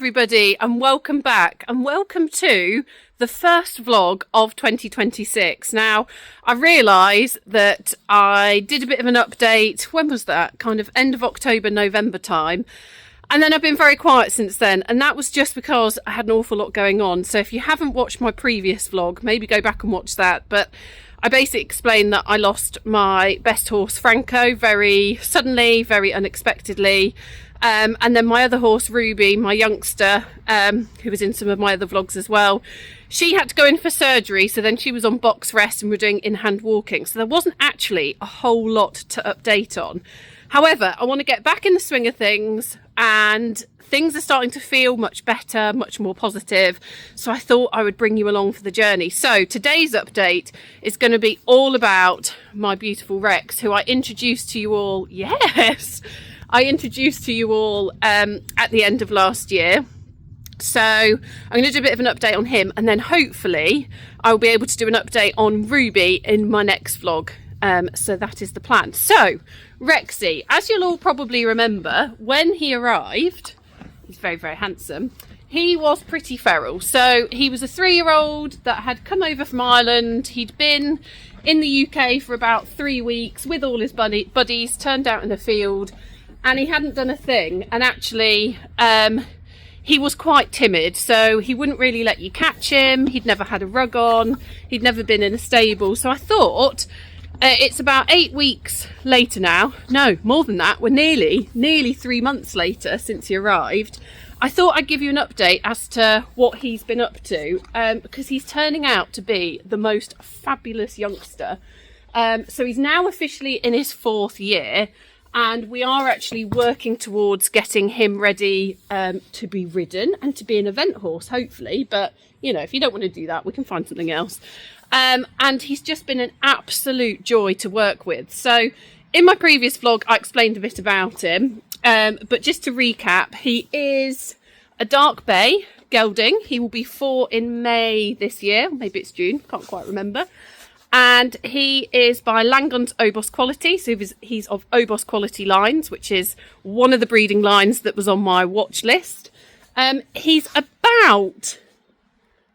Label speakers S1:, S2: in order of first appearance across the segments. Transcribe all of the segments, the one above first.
S1: everybody, and welcome back, and welcome to the first vlog of 2026. Now, I realise that I did a bit of an update. When was that? Kind of end of October, November time. And then I've been very quiet since then, and that was just because I had an awful lot going on. So if you haven't watched my previous vlog, maybe go back and watch that. But I basically explained that I lost my best horse, Franco, very suddenly, very unexpectedly. And then my other horse, Ruby, my youngster, who was in some of my other vlogs as well, she had to go in for surgery. So then she was on box rest and we're doing in-hand walking. So there wasn't actually a whole lot to update on. However, I want to get back in the swing of things, and things are starting to feel much better, much more positive. So I thought I would bring you along for the journey. So today's update is going to be all about my beautiful Rex, who I introduced to you all. Yes, I introduced to you all at the end of last year. So I'm going to do a bit of an update on him, and then hopefully I'll be able to do an update on Ruby in my next vlog. So that is the plan. So Rexy, as you'll all probably remember, when he arrived, he's very, very handsome. He was pretty feral. So he was a 3-year-old that had come over from Ireland. He'd been in the UK for about 3 weeks with all his buddies, turned out in the field, and he hadn't done a thing. And actually, he was quite timid, so he wouldn't really let you catch him. He'd never had a rug on. He'd never been in a stable. So I thought, it's about 8 weeks later now. No, more than that. We're nearly 3 months later since he arrived. I thought I'd give you an update as to what he's been up to, because he's turning out to be the most fabulous youngster. So he's now officially in his 4th year, and we are actually working towards getting him ready to be ridden and to be an event horse, hopefully. But, you know, if you don't want to do that, we can find something else. And he's just been an absolute joy to work with. So in my previous vlog, I explained a bit about him. But just to recap, he is a dark bay gelding. He will be 4 in May this year. Maybe it's June. Can't quite remember. And he is by Langon's Obos Quality. So he's of Obos Quality lines, which is one of the breeding lines that was on my watch list. He's about,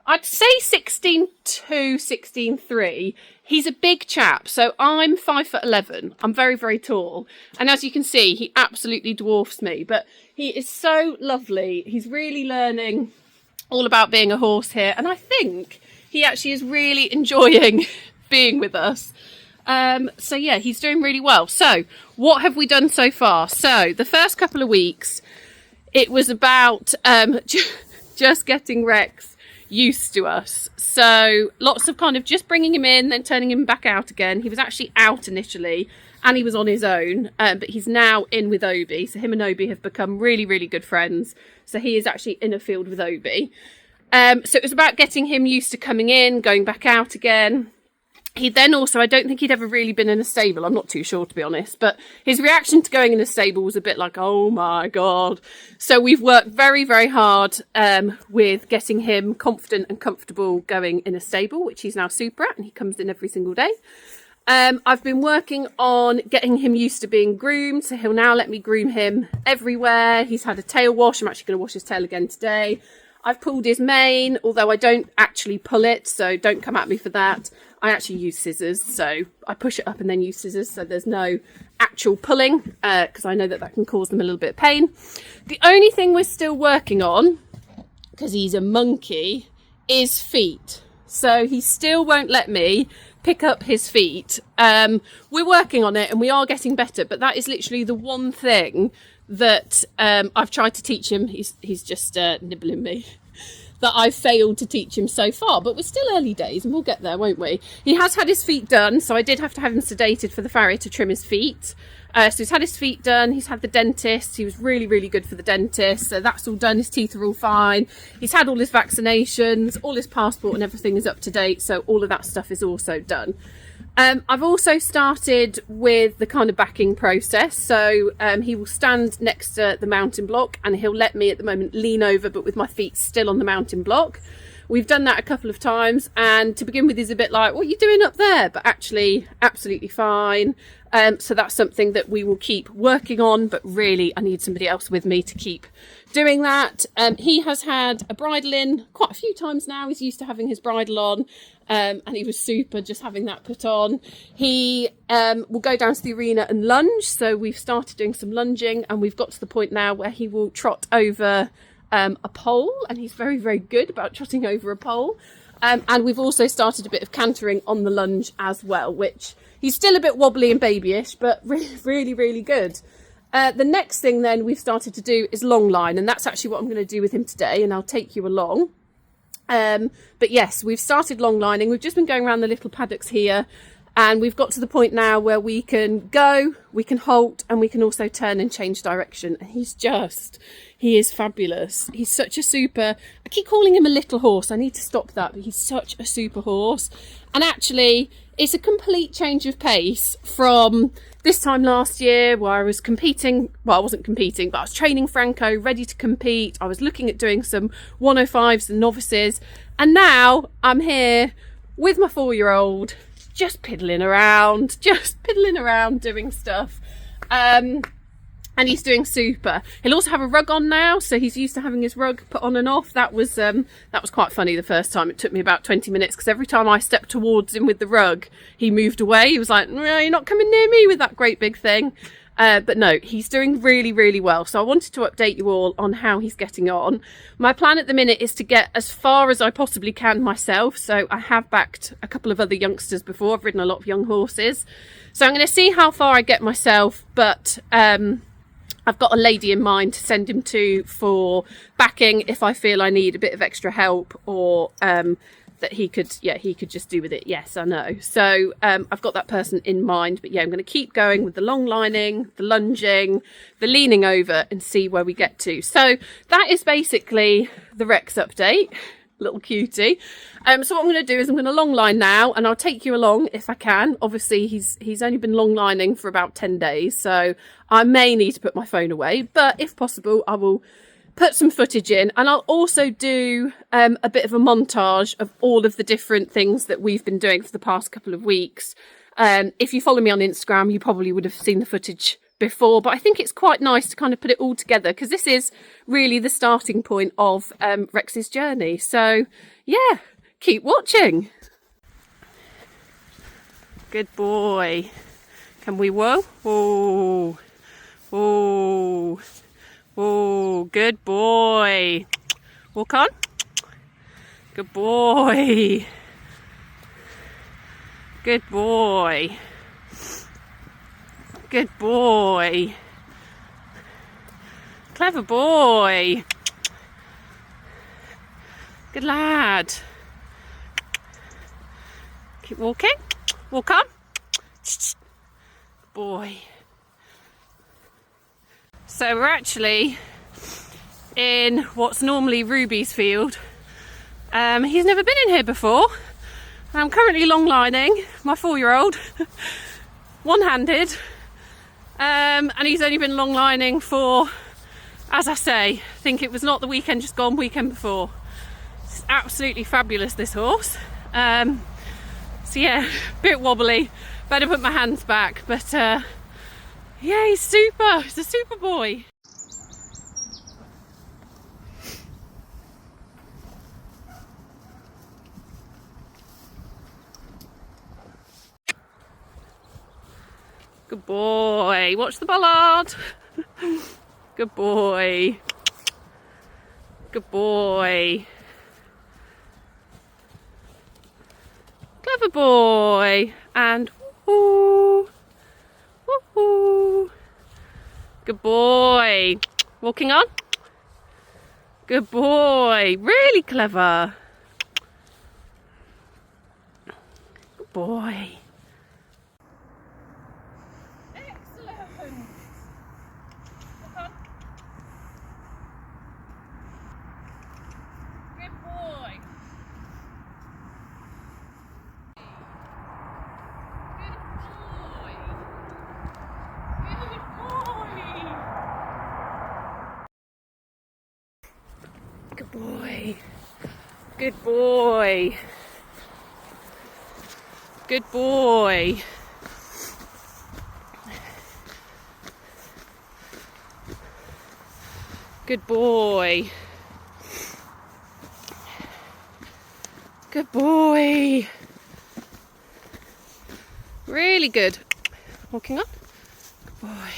S1: I'd say 16'2", 16'3". He's a big chap. So I'm 5'11". I'm very, very tall. And as you can see, he absolutely dwarfs me. But he is so lovely. He's really learning all about being a horse here. And I think he actually is really enjoying being with us. So yeah, he's doing really well. So what have we done so far? So the first couple of weeks, it was about just getting Rex used to us. So lots of kind of just bringing him in, then turning him back out again. He was actually out initially and he was on his own, but he's now in with Obi. So him and Obi have become really, really good friends. So he is actually in a field with Obi. So it was about getting him used to coming in, going back out again. He then also, I don't think he'd ever really been in a stable. I'm not too sure, to be honest. But his reaction to going in a stable was a bit like, oh my God. So we've worked very, very hard with getting him confident and comfortable going in a stable, which he's now super at, and he comes in every single day. I've been working on getting him used to being groomed. So he'll now let me groom him everywhere. He's had a tail wash. I'm actually going to wash his tail again today. I've pulled his mane, although I don't actually pull it, so don't come at me for that. I actually use scissors, so I push it up and then use scissors, so there's no actual pulling, because I know that can cause them a little bit of pain. The only thing we're still working on, because he's a monkey, is feet. So he still won't let me pick up his feet. We're working on it and we are getting better, but that is literally the one thing that I've tried to teach him. He's just nibbling me. That I've failed to teach him so far, but we're still early days and we'll get there, won't we? He has had his feet done, so I did have to have him sedated for the farrier to trim his feet. So he's had his feet done, he's had the dentist, he was really, really good for the dentist, so that's all done, his teeth are all fine. He's had all his vaccinations, all his passport and everything is up to date, so all of that stuff is also done. I've also started with the kind of backing process. So he will stand next to the mounting block and he'll let me at the moment lean over, but with my feet still on the mounting block. we've done that a couple of times, and to begin with he's a bit like, what are you doing up there? But actually absolutely fine. So that's something that we will keep working on, but really I need somebody else with me to keep doing that. He has had a bridle in quite a few times now. He's used to having his bridle on, and he was super just having that put on. He will go down to the arena and lunge, so we've started doing some lunging, and we've got to the point now where he will trot over a pole, and he's very, very good about trotting over a pole. And we've also started a bit of cantering on the lunge as well, which he's still a bit wobbly and babyish, but really, really good. The next thing then we've started to do is long line, and that's actually what I'm going to do with him today, and I'll take you along. But yes, we've started long lining. We've just been going around the little paddocks here, and we've got to the point now where we can go, we can halt, and we can also turn and change direction. And he is fabulous. He's such a super, I keep calling him a little horse. I need to stop that, but he's such a super horse. And actually, it's a complete change of pace from this time last year where I was competing. Well, I wasn't competing, but I was training Franco, ready to compete. I was looking at doing some 105s and novices. And now I'm here with my 4-year-old, just piddling around doing stuff. And he's doing super. He'll also have a rug on now, so he's used to having his rug put on and off. That was quite funny the first time. It took me about 20 minutes because every time I stepped towards him with the rug, he moved away. He was like, no, you're not coming near me with that great big thing. But no, he's doing really, really well. So I wanted to update you all on how he's getting on. My plan at the minute is to get as far as I possibly can myself. So I have backed a couple of other youngsters before. I've ridden a lot of young horses. So I'm going to see how far I get myself, but I've got a lady in mind to send him to for backing if I feel I need a bit of extra help, or that he could just do with it. Yes, I know. So I've got that person in mind, but yeah, I'm going to keep going with the long lining, the lunging, the leaning over, and see where we get to. So that is basically the Rex update. Little cutie. So what I'm going to do is I'm going to long line now, and I'll take you along if I can. Obviously he's only been long lining for about 10 days, so I may need to put my phone away, but if possible I will put some footage in, and I'll also do a bit of a montage of all of the different things that we've been doing for the past couple of weeks. If you follow me on Instagram, you probably would have seen the footage before, but I think it's quite nice to kind of put it all together, because this is really the starting point of Rex's journey. So yeah, keep watching. Good boy. Can we whoa? Whoa. Whoa. Whoa. Good boy. Walk on. Good boy. Good boy. Good boy. Clever boy. Good lad. Keep walking. Walk on. Boy. So we're actually in what's normally Ruby's field. He's never been in here before. I'm currently long lining my 4-year-old, one-handed. And he's only been long lining for, as I say, I think it was not the weekend just gone, weekend before. It's absolutely fabulous, this horse. So yeah, a bit wobbly, better put my hands back, but yeah, he's super, he's a super boy. Good boy. Watch the bollard. Good boy. Good boy. Clever boy. And woohoo. Woohoo. Good boy. Walking on. Good boy. Really clever. Good boy. Good boy. Good boy. Good boy. Good boy. Good boy. Really good. Walking up. Good boy.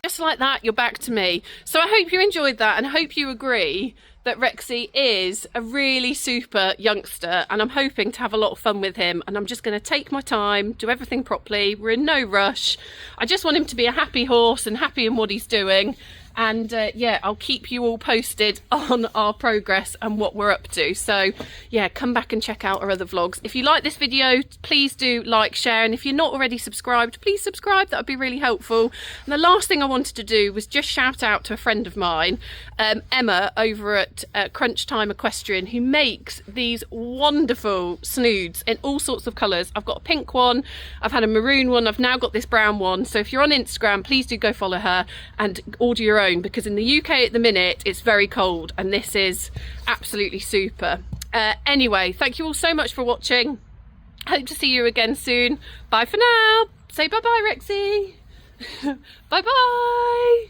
S1: Just like that, you're back to me. So I hope you enjoyed that, and I hope you agree that Rexy is a really super youngster, and I'm hoping to have a lot of fun with him, and I'm just going to take my time, do everything properly. We're in no rush. I just want him to be a happy horse and happy in what he's doing. And yeah, I'll keep you all posted on our progress and what we're up to. So yeah, come back and check out our other vlogs. If you like this video, please do like, share, and if you're not already subscribed, please subscribe. That would be really helpful. And the last thing I wanted to do was just shout out to a friend of mine, Emma, over at Crunch Time Equestrian, who makes these wonderful snoods in all sorts of colours. I've got a pink one, I've had a maroon one, I've now got this brown one. So if you're on Instagram, please do go follow her and order your own, because in the UK at the minute it's very cold, and this is absolutely super. Anyway, thank you all so much for watching. Hope to see you again soon. Bye for now. Say bye bye, Rexy. Bye bye.